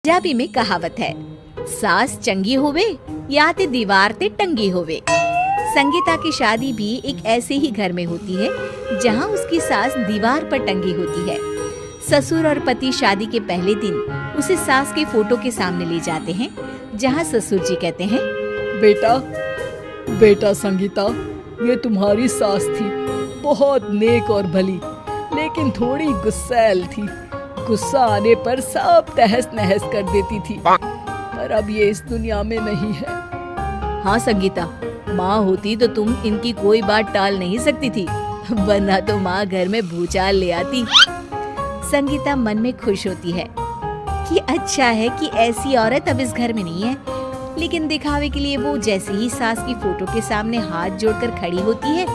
पंजाबी में कहावत है, सास चंगी होवे या ते दीवार ते टंगी होवे। संगीता की शादी भी एक ऐसे ही घर में होती है जहां उसकी सास दीवार पर टंगी होती है। ससुर और पति शादी के पहले दिन उसे सास के फोटो के सामने ले जाते हैं, जहां ससुर जी कहते हैं, बेटा बेटा संगीता, ये तुम्हारी सास थी, बहुत नेक और भली, लेकिन थोड़ी गुस्सैल थी। गुस्सा आने पर सब तहस नहस कर देती थी, पर अब ये इस दुनिया में नहीं है। हाँ संगीता, माँ होती तो तुम इनकी कोई बात टाल नहीं सकती थी, वरना तो माँ घर में भूचाल ले आती। संगीता मन में खुश होती है कि अच्छा है कि ऐसी औरत अब इस घर में नहीं है, लेकिन दिखावे के लिए वो जैसे ही सास की फोटो के सामने हाथ जोड़कर खड़ी होती है,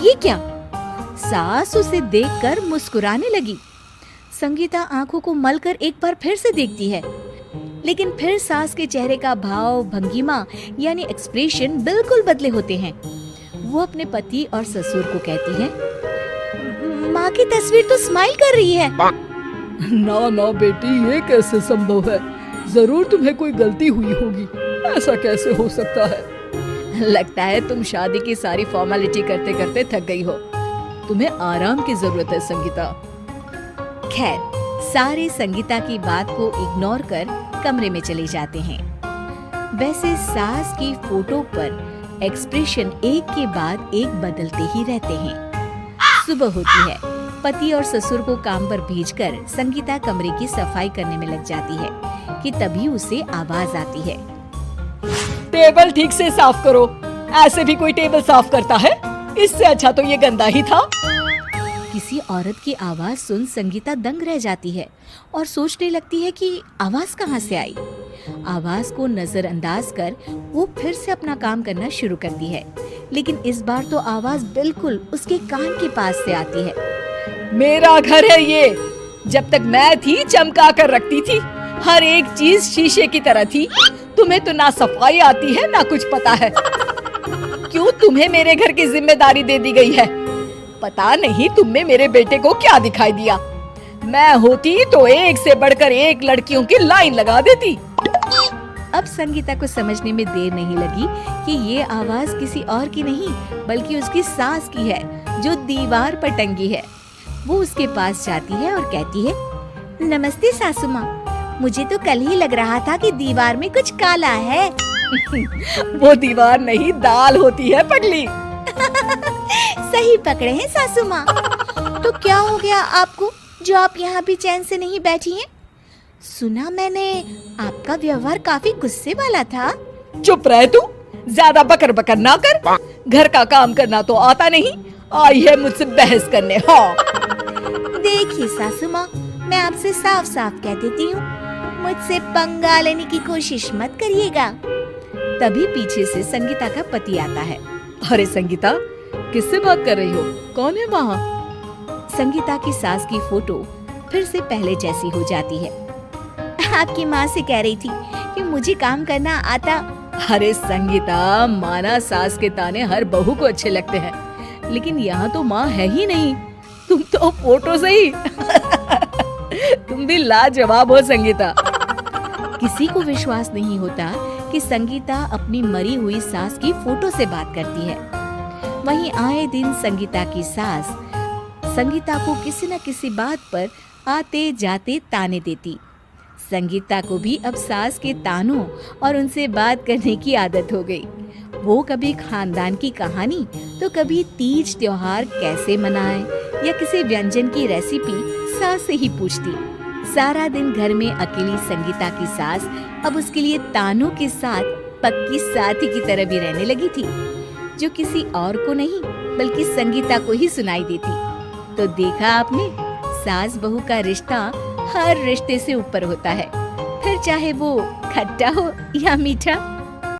ये क्या? सास उसे देखकर मुस्कुराने लगी। संगीता आंखों को मलकर एक बार फिर से देखती है, लेकिन फिर सास के चेहरे का भाव, भंगिमा यानी एक्सप्रेशन बिल्कुल बदले होते हैं। वो अपने पति और ससुर को कहती है, माँ की तस्वीर तो स्माइल कर रही है। ना ना बेटी, ये कैसे संभव है? जरूर तुम्हें कोई गलती हुई होगी, ऐसा कैसे हो सकता है? लगता है तुम शादी की सारी फॉर्मेलिटी करते करते थक गई हो, तुम्हें आराम की जरूरत है संगीता। खैर, सारे संगीता की बात को इग्नोर कर कमरे में चले जाते हैं। वैसे सास की फोटो पर एक्सप्रेशन एक के बाद एक बदलते ही रहते हैं। सुबह होती है, पति और ससुर को काम पर भेजकर संगीता कमरे की सफाई करने में लग जाती है कि तभी उसे आवाज आती है, टेबल ठीक से साफ करो। ऐसे भी कोई टेबल साफ करता है? इससे अच्छा तो ये गंदा ही था। किसी औरत की आवाज सुन संगीता दंग रह जाती है और सोचने लगती है कि आवाज कहाँ से आई। आवाज को नजरअंदाज कर वो फिर से अपना काम करना शुरू करती है, लेकिन इस बार तो आवाज बिल्कुल उसके कान के पास से आती है। मेरा घर है ये, जब तक मैं थी चमका कर रखती थी, हर एक चीज शीशे की तरह थी। तुम्हें तो ना सफाई आती है ना कुछ पता है। क्यों तुम्हें मेरे घर की जिम्मेदारी दे दी गई है? पता नहीं तुमने मेरे बेटे को क्या दिखाई दिया। मैं होती तो एक से बढ़कर एक लड़कियों की लाइन लगा देती। अब संगीता को समझने में देर नहीं लगी कि ये आवाज किसी और की नहीं बल्कि उसकी सास की है, जो दीवार पर टंगी है। वो उसके पास जाती है और कहती है, नमस्ते सासू माँ, मुझे तो कल ही लग रहा था कि दीवार में कुछ काला है। वो दीवार नहीं, दाल होती है पगली। सही पकड़े हैं सासू माँ। तो क्या हो गया आपको जो आप यहाँ भी चैन से नहीं बैठी हैं? सुना मैंने आपका व्यवहार काफी गुस्से वाला था। चुप रह तू, ज्यादा बकर बकर ना कर। घर का काम करना तो आता नहीं, आई है मुझसे बहस करने। हाँ देखिए सासू माँ, मैं आपसे साफ साफ कह देती हूँ, मुझसे पंगा लेने की कोशिश मत करिएगा। तभी पीछे से संगीता का पति आता है। अरे संगीता, किससे बात कर रही हो? कौन है वहाँ? संगीता की सास की फोटो फिर से पहले जैसी हो जाती है। आपकी माँ से कह रही थी कि मुझे काम करना आता। अरे संगीता, माना सास के ताने हर बहू को अच्छे लगते हैं, लेकिन यहाँ तो माँ है ही नहीं, तुम तो फोटो से ही। तुम भी लाजवाब हो संगीता। किसी को विश्वास नहीं होता कि संगीता अपनी मरी हुई सास की फोटो से बात करती है। वहीं आए दिन संगीता की सास संगीता को किसी न किसी बात पर आते जाते ताने देती। संगीता को भी अब सास के तानों और उनसे बात करने की आदत हो गई। वो कभी खानदान की कहानी तो कभी तीज त्योहार कैसे मनाएं या किसी व्यंजन की रेसिपी सास से ही पूछती। सारा दिन घर में अकेली संगीता की सास अब उसके लिए तानों के साथ पक्की साथी की तरह भी रहने लगी थी, जो किसी और को नहीं बल्कि संगीता को ही सुनाई देती। तो देखा आपने, सास बहू का रिश्ता हर रिश्ते से ऊपर होता है, फिर चाहे वो खट्टा हो या मीठा।